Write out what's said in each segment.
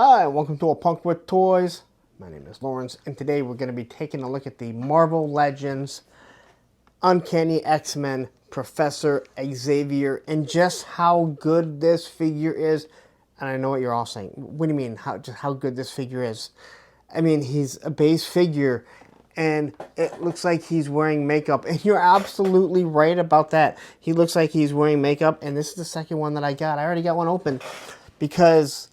Hi, welcome to A Punk with Toys. My name is Lawrence, and today we're going to be taking a look at the Marvel Legends Uncanny X-Men Professor Xavier and just how good this figure is. And I know what you're all saying. What do you mean, how good this figure is? I mean, he's a base figure, and it looks like he's wearing makeup. And you're absolutely right about that. He looks like he's wearing makeup, and this is the second one that I got. I already got one open because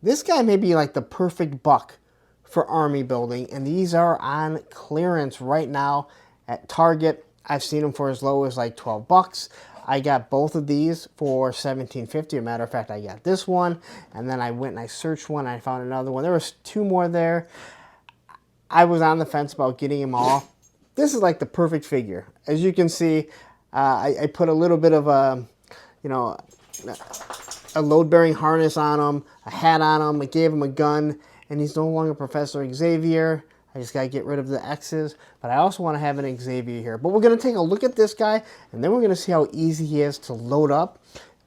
this guy may be like the perfect buck for army building, and these are on clearance right now at Target. I've seen them for as low as like 12 bucks. I got both of these for $17.50. As a matter of fact, I got this one, and then I went and I searched one, and I found another one. There was two more there. I was on the fence about getting them all. This is like the perfect figure. As you can see, I put a little bit of a load-bearing harness on him, a hat on him. I gave him a gun, and he's no longer Professor Xavier. I just got to get rid of the X's, but I also want to have an Xavier here. But we're going to take a look at this guy, and then we're going to see how easy he is to load up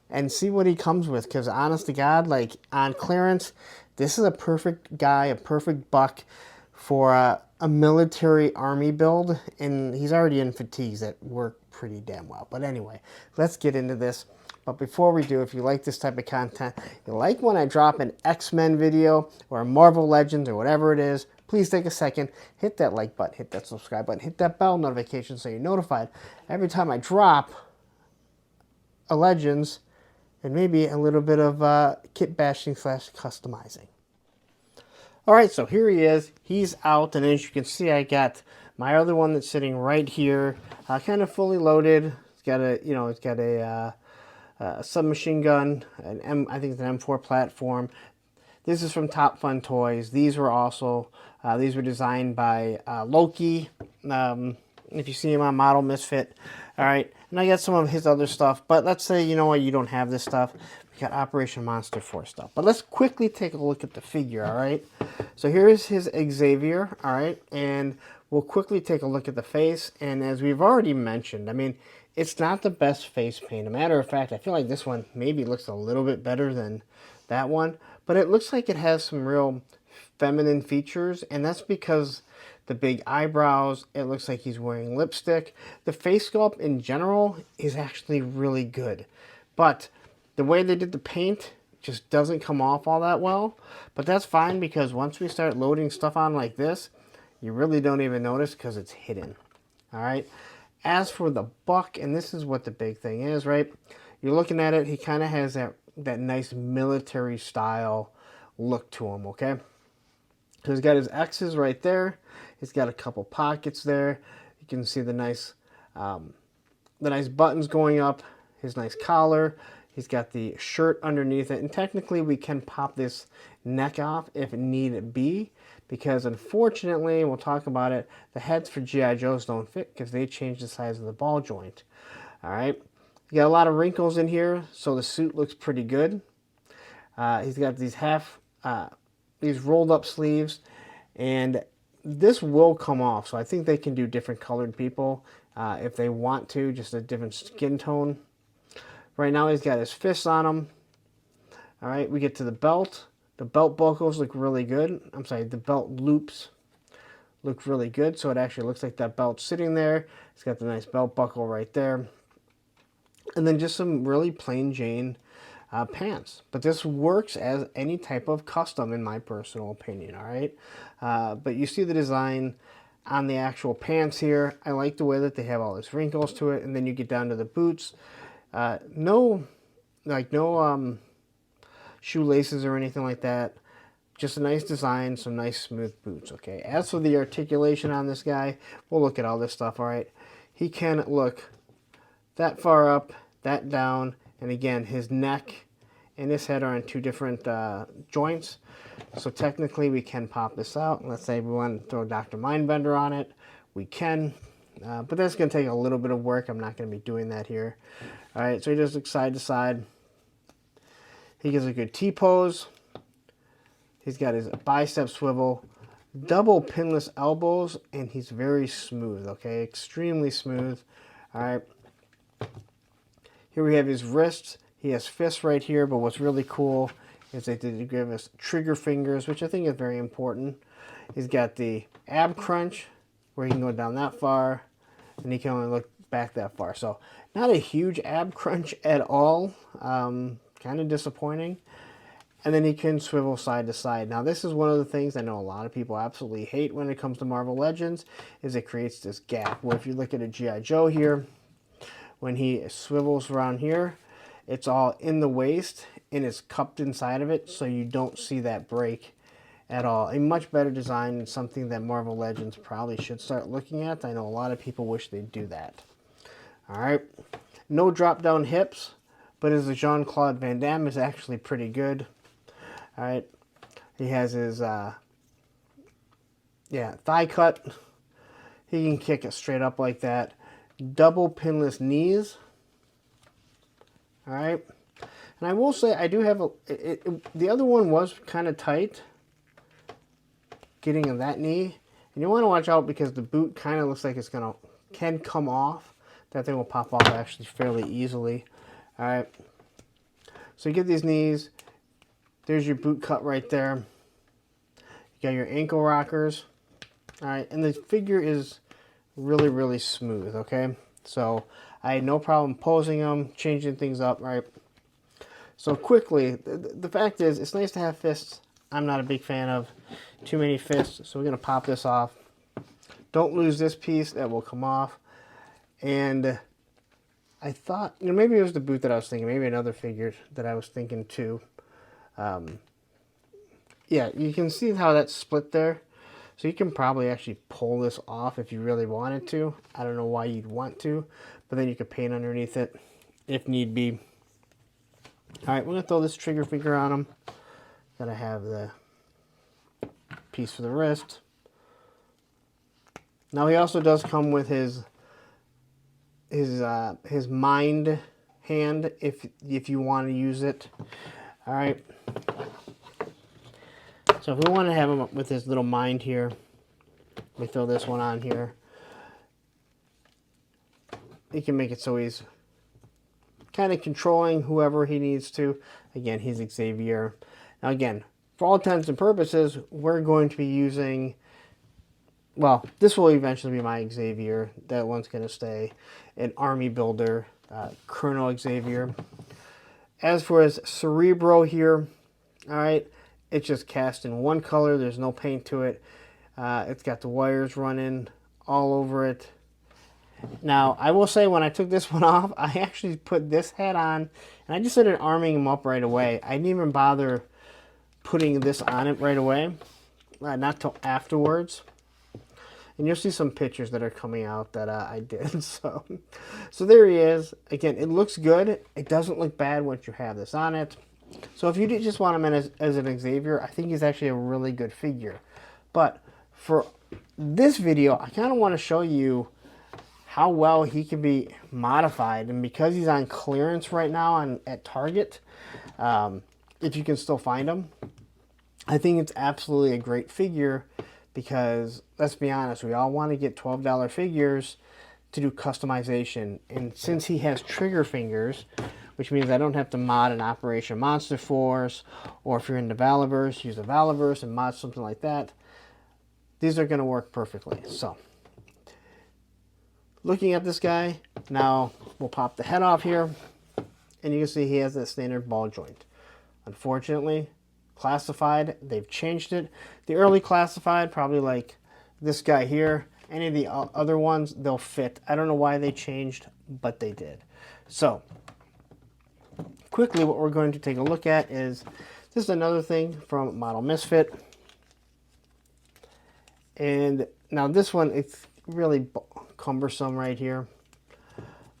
and see what he comes with, because honest to God, like on clearance, this is a perfect guy, a perfect buck for a military army build, and he's already in fatigues that work pretty damn well. But anyway, let's get into this. But before we do, if you like this type of content, you like when I drop an X-Men video or a Marvel Legends or whatever it is, please take a second, hit that like button, hit that subscribe button, hit that bell notification so you're notified every time I drop a Legends and maybe a little bit of kit bashing / customizing. All right, so here he is. He's out, and as you can see, I got my other one that's sitting right here, kind of fully loaded. It's got a, submachine gun, I think it's an M4 platform. This is from Top Fun Toys. These were also, these were designed by Loki. If you see him on Model Misfit. All right, and I got some of his other stuff, but let's say, you know what, you don't have this stuff. We got Operation Monster Force stuff. But let's quickly take a look at the figure, all right? So here's his Xavier, all right? And we'll quickly take a look at the face. And as we've already mentioned, I mean, it's not the best face paint. As a matter of fact, I feel like this one maybe looks a little bit better than that one. But it looks like it has some real feminine features, and that's because the big eyebrows, it looks like he's wearing lipstick. The face sculpt in general is actually really good. But the way they did the paint just doesn't come off all that well. But that's fine, because once we start loading stuff on like this, you really don't even notice because it's hidden. All right. As for the buck, and this is what the big thing is, right? You're looking at it, he kind of has that nice military style look to him, okay? So he's got his X's right there. He's got a couple pockets there. You can see the nice buttons going up, his nice collar. He's got the shirt underneath it, and technically we can pop this neck off if need be, because unfortunately, we'll talk about it, the heads for G.I. Joes don't fit because they changed the size of the ball joint. All right, you got a lot of wrinkles in here, so the suit looks pretty good. He's got these these rolled up sleeves, and this will come off, so I think they can do different colored people if they want to, just a different skin tone. Right now he's got his fists on him. All right, we get to the belt. The belt buckles look really good. I'm sorry, the belt loops look really good, so it actually looks like that belt's sitting there. It's got the nice belt buckle right there. And then just some really plain Jane pants. But this works as any type of custom, in my personal opinion, all right? But you see the design on the actual pants here. I like the way that they have all these wrinkles to it, and then you get down to the boots. No shoelaces or anything like that. Just a nice design, some nice smooth boots, okay? As for the articulation on this guy, we'll look at all this stuff, all right? He can look that far up, that down, and again, his neck and his head are on two different joints. So technically, we can pop this out. Let's say we want to throw Dr. Mindbender on it. We can, but that's going to take a little bit of work. I'm not going to be doing that here. All right, so he just looks side to side. He gives a good T-pose. He's got his bicep swivel, double pinless elbows, and he's very smooth, okay? Extremely smooth. All right. Here we have his wrists. He has fists right here, but what's really cool is they did give us trigger fingers, which I think is very important. He's got the ab crunch, where he can go down that far, and he can only look back that far. So not a huge ab crunch at all. Kind of disappointing. And then he can swivel side to side. Now this is one of the things I know a lot of people absolutely hate when it comes to Marvel Legends, is it creates this gap. Where if you look at a G.I. Joe here, when he swivels around here, it's all in the waist and it's cupped inside of it, so you don't see that break at all. A much better design and something that Marvel Legends probably should start looking at. I know a lot of people wish they'd do that. All right, no drop down hips, but as a Jean-Claude Van Damme is actually pretty good. All right, he has his thigh cut. He can kick it straight up like that. Double pinless knees. All right, and I will say I do have the other one was kind of tight, getting in that knee, and you want to watch out because the boot kind of looks like it's can come off. That thing will pop off actually fairly easily. All right, so you get these knees. There's your boot cut right there. You got your ankle rockers. All right, and the figure is really, really smooth, okay? So I had no problem posing them, changing things up, right? So quickly, the fact is, it's nice to have fists. I'm not a big fan of too many fists, so we're going to pop this off. Don't lose this piece. That will come off. And I thought, maybe it was the boot that I was thinking. Maybe another figure that I was thinking too. Yeah, you can see how that's split there. So you can probably actually pull this off if you really wanted to. I don't know why you'd want to, but then you could paint underneath it if need be. All right, we're going to throw this trigger finger on him. Gotta have the piece for the wrist. Now he also does come with his mind hand if you want to use it. All right. So if we want to have him with his little mind here, we throw this one on here. He can make it so he's kind of controlling whoever he needs to. Again, he's Xavier. Now again, for all intents and purposes, we're going to be using, well, this will eventually be my Xavier. That one's going to stay an army builder, Colonel Xavier. As for his Cerebro here, all right, it's just cast in one color. There's no paint to it. It's got the wires running all over it. Now, I will say when I took this one off, I actually put this hat on, and I just started arming him up right away. I didn't even bother putting this on it right away, not till afterwards. And you'll see some pictures that are coming out that I did. So there he is. Again, it looks good. It doesn't look bad once you have this on it. So if you did just want him in as an Xavier, I think he's actually a really good figure. But for this video, I kind of want to show you how well he can be modified. And because he's on clearance right now at Target, if you can still find him, I think it's absolutely a great figure because, let's be honest, we all want to get $12 figures to do customization. And since he has trigger fingers, which means I don't have to mod an Operation Monster Force, or if you're in the Valaverse, use the Valaverse and mod something like that. These are going to work perfectly. So, looking at this guy, now we'll pop the head off here, and you can see he has that standard ball joint. Unfortunately, classified, they've changed it. The early classified, probably like this guy here, any of the other ones, they'll fit. I don't know why they changed, but they did. So, quickly, what we're going to take a look at is, this is another thing from Model Misfit. And now this one, it's really cumbersome right here.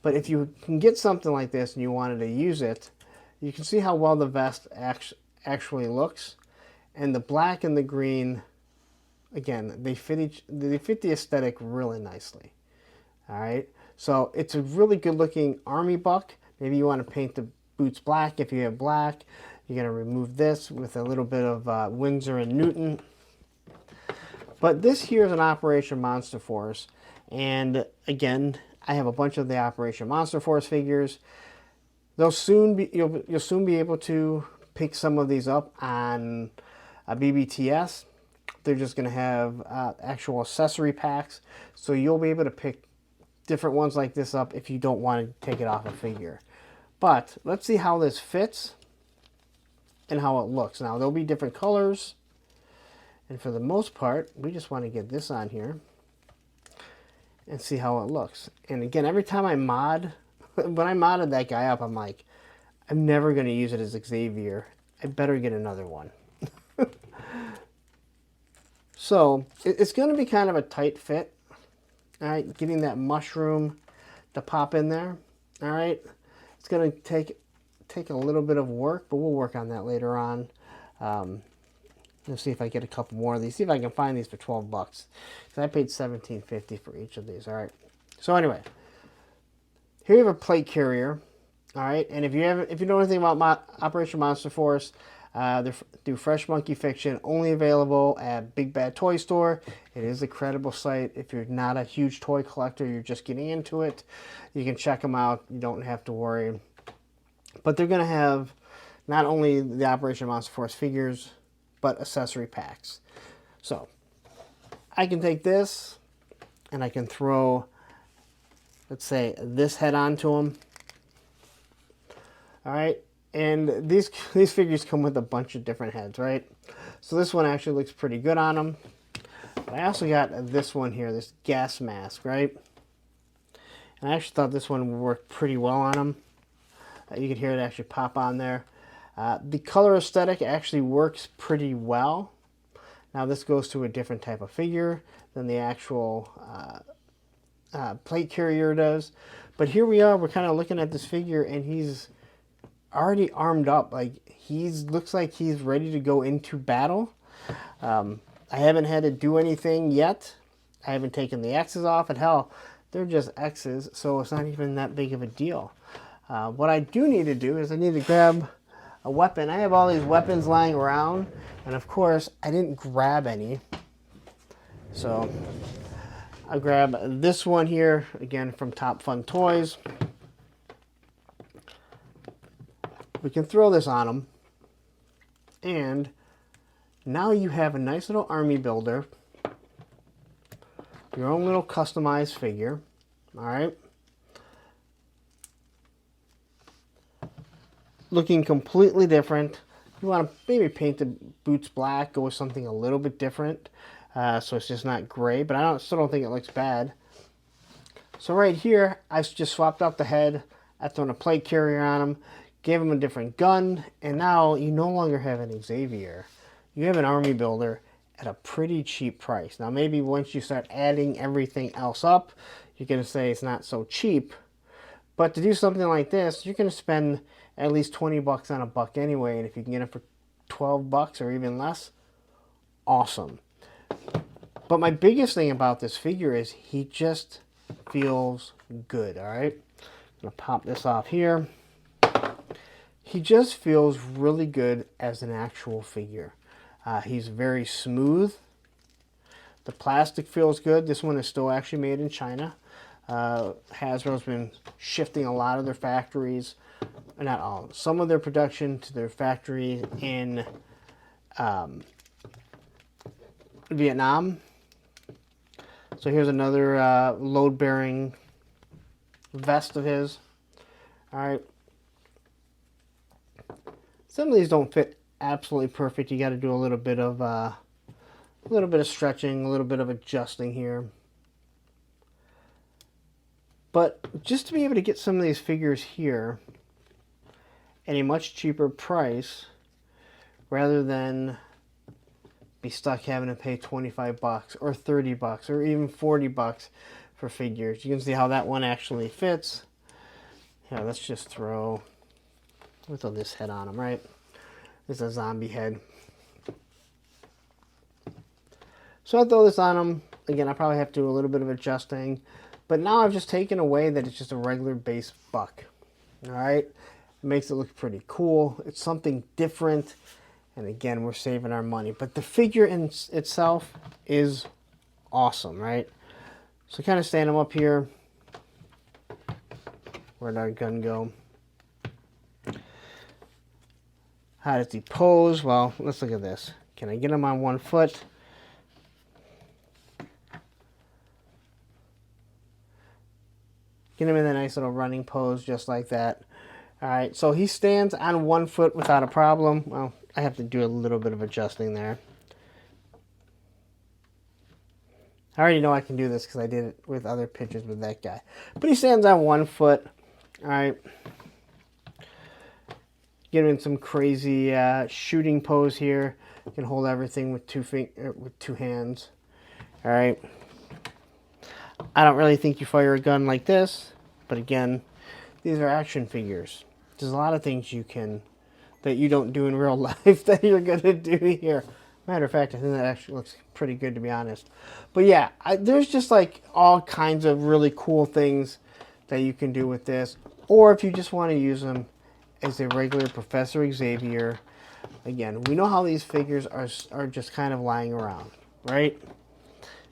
But if you can get something like this and you wanted to use it, you can see how well the vest actually looks. And the black and the green, again, they fit the aesthetic really nicely. All right, so it's a really good looking army buck. Maybe you want to paint the boots black. If you have black, you're going to remove this with a little bit of Winsor and Newton. But this here is an Operation Monster Force. And again, I have a bunch of the Operation Monster Force figures. They'll soon be, you'll soon be able to pick some of these up on a BBTS. They're just going to have actual accessory packs, so you'll be able to pick different ones like this up if you don't want to take it off a figure. But let's see how this fits and how it looks. Now, there'll be different colors, and for the most part, we just want to get this on here and see how it looks. And again, every time I mod, when I modded that guy up, I'm like, I'm never going to use it as Xavier. I better get another one. So it's going to be kind of a tight fit. All right, getting that mushroom to pop in there. All right, it's going to take a little bit of work, but we'll work on that later on. Let's see if I get a couple more of these. See if I can find these for 12 bucks. So I paid $17.50 for each of these. All right. So anyway, here you have a plate carrier. All right, and if you know anything about Operation Monster Force, they do Fresh Monkey Fiction, only available at Big Bad Toy Store. It is a credible site. If you're not a huge toy collector, you're just getting into it, you can check them out. You don't have to worry. But they're going to have not only the Operation Monster Force figures, but accessory packs. So I can take this and I can throw, let's say, this head onto them. All right, and these figures come with a bunch of different heads, right? So this one actually looks pretty good on them. But I also got this one here, this gas mask, right? And I actually thought this one would work pretty well on them. You can hear it actually pop on there. The color aesthetic actually works pretty well. Now this goes to a different type of figure than the actual plate carrier does. But here we are, we're kind of looking at this figure and he's already armed up. Like looks like he's ready to go into battle. I haven't had to do anything yet. I haven't taken the X's off, and hell, they're just X's, so it's not even that big of a deal. What I do need to do is I need to grab a weapon. I have all these weapons lying around, and of course I didn't grab any. So I'll grab this one here, again from Top Fun Toys. We can throw this on them, and now you have a nice little army builder, your own little customized figure. All right, looking completely different. You want to maybe paint the boots black, go with something a little bit different, so it's just not gray, but I still don't think it looks bad. So right here, I just swapped out the head. I thrown a plate carrier on him, gave him a different gun, and now you no longer have an Xavier. You have an army builder at a pretty cheap price. Now maybe once you start adding everything else up, you're going to say it's not so cheap. But to do something like this, you're going to spend at least 20 bucks on a buck anyway, and if you can get it for 12 bucks or even less, awesome. But my biggest thing about this figure is he just feels good, all right? I'm going to pop this off here. He just feels really good as an actual figure. He's very smooth. The plastic feels good. This one is still actually made in China. Hasbro's been shifting a lot of their factories, not all, some of their production to their factory in Vietnam. So here's another load-bearing vest of his. All right. Some of these don't fit absolutely perfect. You got to do a little bit of stretching, a little bit of adjusting here. But just to be able to get some of these figures here at a much cheaper price, rather than be stuck having to pay 25 bucks or 30 bucks or even 40 bucks for figures. You can see how that one actually fits. Yeah, let's just throw this head on him, right? It's a zombie head. So I throw this on him. Again, I probably have to do a little bit of adjusting. But now I've just taken away that it's just a regular base buck. All right? It makes it look pretty cool. It's something different. And again, we're saving our money. But the figure in itself is awesome, right? So kind of stand him up here. Where'd our gun go? How does he pose? Well, let's look at this. Can I get him on one foot? Get him in a nice little running pose just like that. All right, so he stands on one foot without a problem. Well, I have to do a little bit of adjusting there. I already know I can do this because I did it with other pictures with that guy. But he stands on one foot. All right. Get him in some crazy shooting pose here. You can hold everything with two hands. All right. I don't really think you fire a gun like this, but again, these are action figures. There's a lot of things that you don't do in real life that you're gonna do here. Matter of fact, I think that actually looks pretty good, to be honest. But yeah, there's just like all kinds of really cool things that you can do with this. Or if you just want to use them as a regular Professor Xavier. Again, we know how these figures are just kind of lying around, right?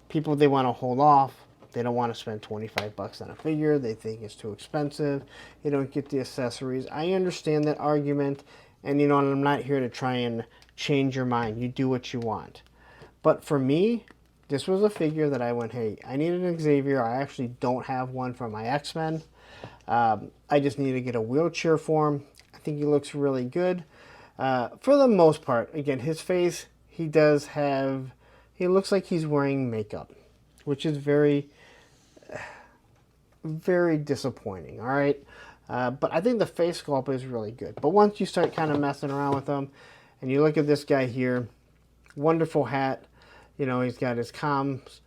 People, they want to hold off. They don't want to spend 25 bucks on a figure. They think it's too expensive. They don't get the accessories. I understand that argument. And you know, I'm not here to try and change your mind. You do what you want. But for me, this was a figure that I went, hey, I need an Xavier. I actually don't have one for my X-Men. I just need to get a wheelchair for him. I think he looks really good. For the most part, again, his face, he looks like he's wearing makeup, which is very, very disappointing, all right? But I think the face sculpt is really good. But once you start kind of messing around with them, and you look at this guy here, wonderful hat. You know, he's got his comms,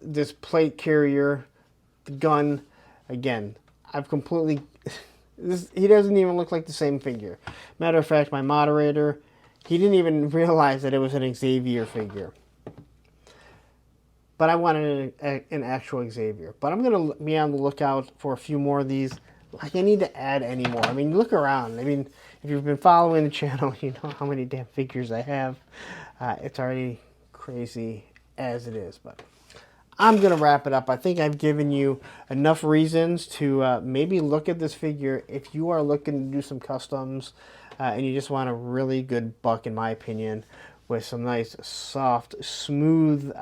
this plate carrier, the gun. Again, I've completely... he doesn't even look like the same figure. Matter of fact, my moderator, he didn't even realize that it was an Xavier figure. But I wanted an actual Xavier. But I'm going to be on the lookout for a few more of these. Like, I need to add any more. I mean, look around. I mean, if you've been following the channel, you know how many damn figures I have. It's already crazy as it is. But I'm going to wrap it up. I think I've given you enough reasons to maybe look at this figure if you are looking to do some customs and you just want a really good buck, in my opinion, with some nice, soft, smooth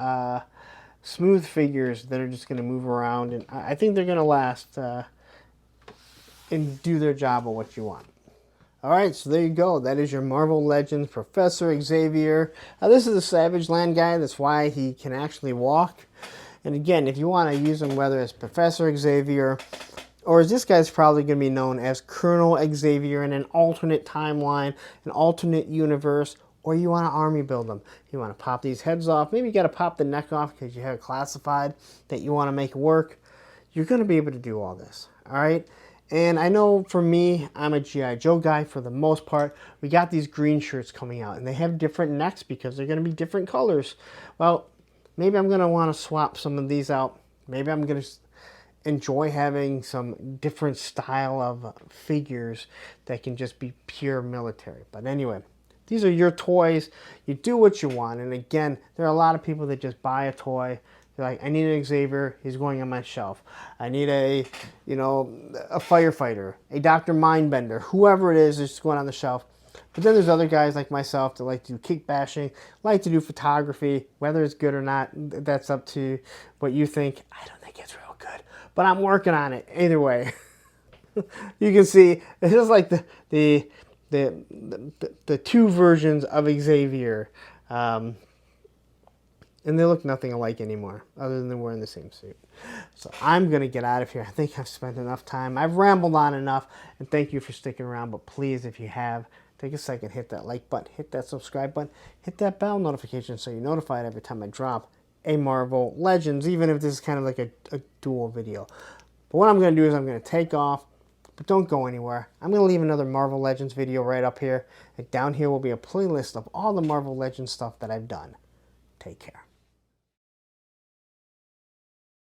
figures that are just going to move around. And I think they're going to last and do their job of what you want. All right, so there you go. That is your Marvel Legends Professor Xavier. This is the Savage Land guy. That's why he can actually walk. And again, if you want to use him, whether it's Professor Xavier, or this guy's probably going to be known as Colonel Xavier in an alternate timeline, an alternate universe, or you want to army build them. You want to pop these heads off. Maybe you got to pop the neck off because you have it classified that you want to make work. You're going to be able to do all this. All right. And I know for me, I'm a G.I. Joe guy for the most part. We got these green shirts coming out, and they have different necks because they're going to be different colors. Well, maybe I'm going to want to swap some of these out. Maybe I'm going to enjoy having some different style of figures that can just be pure military. But anyway, these are your toys. You do what you want. And again, there are a lot of people that just buy a toy. They're like, I need an Xavier, he's going on my shelf. I need a firefighter, a Dr. Mindbender, whoever it is just going on the shelf. But then there's other guys like myself that like to do kick bashing, like to do photography. Whether it's good or not, that's up to what you think. I don't think it's real good, but I'm working on it. Either way, you can see it's just like the two versions of Xavier. And they look nothing alike anymore, other than they're wearing the same suit. So I'm going to get out of here. I think I've spent enough time. I've rambled on enough, and thank you for sticking around. But please, if you have, take a second, hit that like button, hit that subscribe button, hit that bell notification so you're notified every time I drop a Marvel Legends, even if this is kind of like a dual video. But what I'm going to do is I'm going to take off, but don't go anywhere. I'm going to leave another Marvel Legends video right up here. And down here will be a playlist of all the Marvel Legends stuff that I've done. Take care.